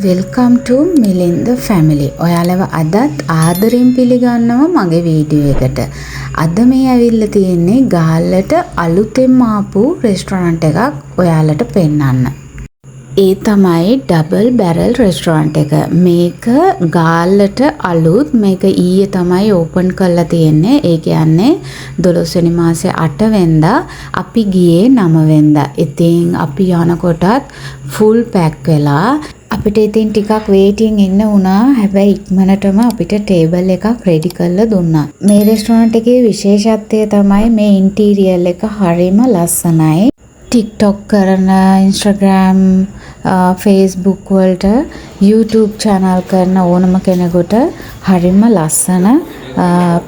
Welcome ටු Milinda family. ඔයාලව අදත් ආදරෙන් පිළිගන්නවා මගේ වීඩියෝ එකට. අද මේ ඇවිල්ලා තියෙන්නේ ගාල්ලට අලුතෙන් ආපු රෙස්ටොරන්ට් එකක් ඔයාලට පෙන්නන්න. ඒ තමයි ඩබල් බැරල් රෙස්ටොරන්ට් එක. මේක ගාල්ලට අලුත්. මේක ඊයේ තමයි ඕපන් කරලා තියෙන්නේ. ඒ කියන්නේ 12 වෙනි මාසේ 8 වෙනිදා. අපි ගියේ 9 වෙනිදා. ඉතින් අපි යනකොටත් ෆුල් පැක් වෙලා අපිට ඉතින් ටිකක් වේටින් ඉන්න වුණා. හැබැයි ඉක්මනටම අපිට ටේබල් එකක් රෙඩි කරලා දුන්නා. මේ රෙස්ටොරන්ට් එකේ විශේෂත්වය තමයි මේ ඉන්ටීරියර් එක හරිම ලස්සනයි. TikTok කරන, Instagram, Facebook වලට, YouTube channel කරන ඕනම කෙනෙකුට හරිම ලස්සන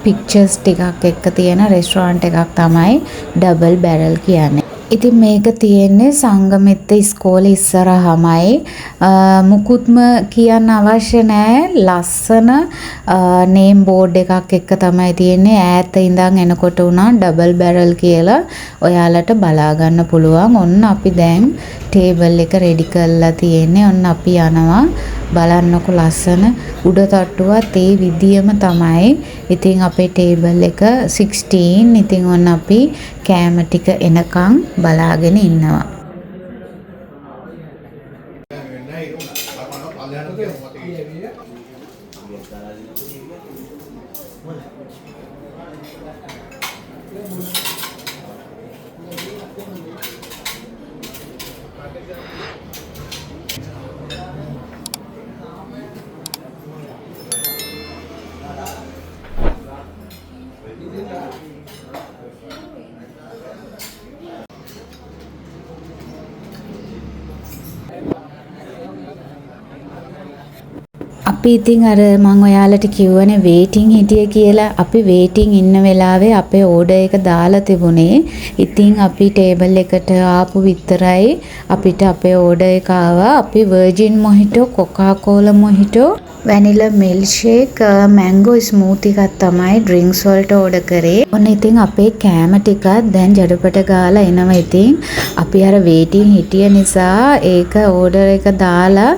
pictures ටිකක් එක්ක තියෙන රෙස්ටොරන්ට් එකක් තමයි ඩබල් බැරල් කියන්නේ. ඉතින් මේක තියෙන්නේ සංගමිත්ත ඉස්කෝලේ ඉස්සරහමයි. මුකුත්ම කියන්න අවශ්‍ය නැහැ. ලස්සන නේම් බෝඩ් එකක් එක්ක තමයි තියෙන්නේ. ඈත ඉඳන් එනකොට උනා ඩබල් බැරල් කියලා ඔයාලට බලා ගන්න පුළුවන්. ඔන්න අපි දැන් ටේබල් එක රෙඩි කරලා තියෙන්නේ. ඔන්න අපි යනවා. බලන්නකො ලස්සන උඩ තට්ටුවත් ඒ විදියම තමයි. ඉතින් අපේ ටේබල් එක 16. ඉතින් ඔන්න අපි කෑම ටික එනකන් බලාගෙන ඉන්නවා. අපි ඉතින් අර මම ඔයාලට කිව්වනේ වේටින් හිටිය කියලා. අපි වේටින් ඉන්න වෙලාවේ අපේ ඕඩර් එක දාලා තිබුණේ. ඉතින් අපි ටේබල් එකට ආපු විතරයි අපිට අපේ ඕඩර් එක ආවා. අපි වර්ජින් මොහිටෝ, කොකා කෝලා මොහිටෝ, වැනිලා මිල්ක්ෂේක්, මැංගෝ ස්මූති එකක් තමයි ඩ්‍රින්ක්ස් වලට ඕඩර් කරේ. ඔන්න ඉතින් අපේ කෑම ටිකක් දැන් ජඩපට ගාලා එනවා. ඉතින් අපි අර වේටින් හිටිය නිසා ඒක ඕඩර් එක දාලා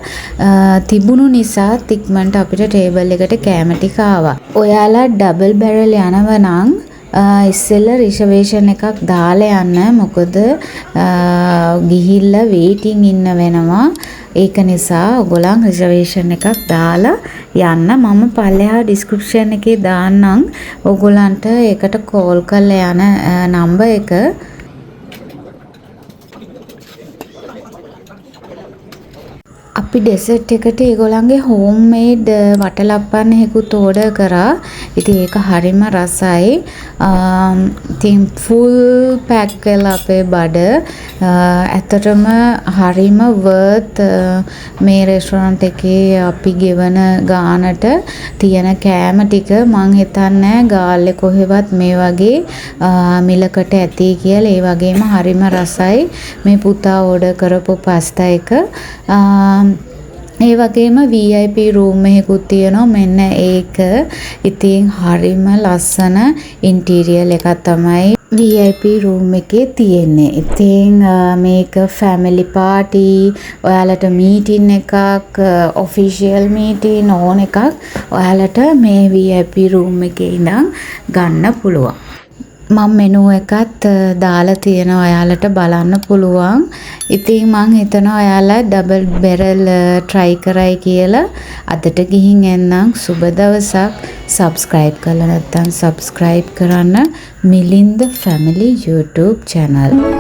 තිබුණු නිසා ඉක්මනට අපිට ටේබල් එකට කෑම ටික ආවා. ඔයාලා ඩබල් බැරල් යනවා නම් ඉස්සෙල්ලා රිසර්වේෂන් එකක් දාලා යන්න. මොකද ගිහිල්ලා වේටින් ඉන්න වෙනවා. ඒක නිසා ඔයගොල්ලන් රිසර්වේෂන් එකක් දාලා යන්න. මම පල්ලෙහා ඩිස්ක්‍රිප්ෂන් එකේ දාන්නම් ඔයගොල්ලන්ට ඒකට කෝල් කරලා යන නම්බර් එක. අපි ඩෙසර්ට් එකට ඒගොල්ලන්ගේ හෝම් මේඩ් වටලප්පන්න හේකුත් ඕඩර් කරා. ඉතින් ඒක හරිම රසයි. ඉතින් ෆුල් පැක් වෙලා අපේ බඩ. ඇත්තටම හරිම වර්ත් මේ රෙස්ටොරන්ට් එකේ අපි ගෙවන ගානට තියෙන කෑම ටික. මං හිතන්නේ ගාල්ලේ කොහෙවත් මේ වගේ මිලකට ඇති කියලා. ඒ වගේම හරිම රසයි මේ පුතා ඕඩර් කරපු පාස්තා එක. ඒ වගේම VIP room එකකුත් තියෙනවා. මෙන්න ඒක. ඉතින් හරිම ලස්සන ඉන්ටීරියර් එකක් තමයි VIP room එකේ තියෙන්නේ. ඉතින් මේක family party, ඔයාලට meeting එකක්, official meeting ඕන එකක් ඔයාලට මේ VIP room එකේ ඉඳන් ගන්න පුළුවන්. මම මෙනු එකත් දාලා තියෙනවා. ඔයාලට බලන්න පුළුවන්. ඉතින් මං හිතනවා ඔයාලා ඩබල් බැරල් try කරයි කියලා. අදට ගිහින් එන්නම්. සුබ දවසක්. subscribe කරලා නැත්නම් subscribe කරන්න මිලින්ද family YouTube channel.